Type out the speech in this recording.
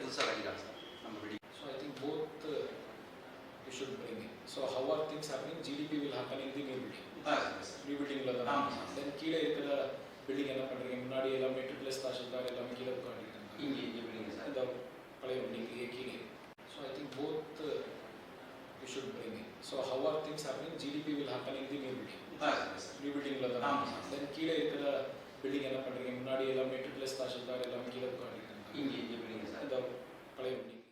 புதுசாக கட்டிக்கலாம் சார் நம்ம building. So I think both you should bring in. So how are things happening? GDP will happen in the new building. New building la then கீழே இருக்கிற building என்ன பண்றீங்க? முன்னாடி எல்லாம் மெட்ரிகுலஸ் தாசில்தார் எல்லாமே கீழே உட்காந்துருக்காங்க. இங்கே பில்டிங் சார் இந்த பழைய பில்டிங் கீழே. So I think both you should bring in. So how are things happening? GDP will happen in the new building. New building la then கீழே இருக்கிற பில்டிங் என்ன பண்றீங்க? முன்னாடி எல்லாம் மெட்ரிகுலஸ் தாசில்தார் எல்லாமே கீழே உட்காந்துருக்காங்க. இங்கே பில்டிங் சார் இந்த பழைய பில்டிங்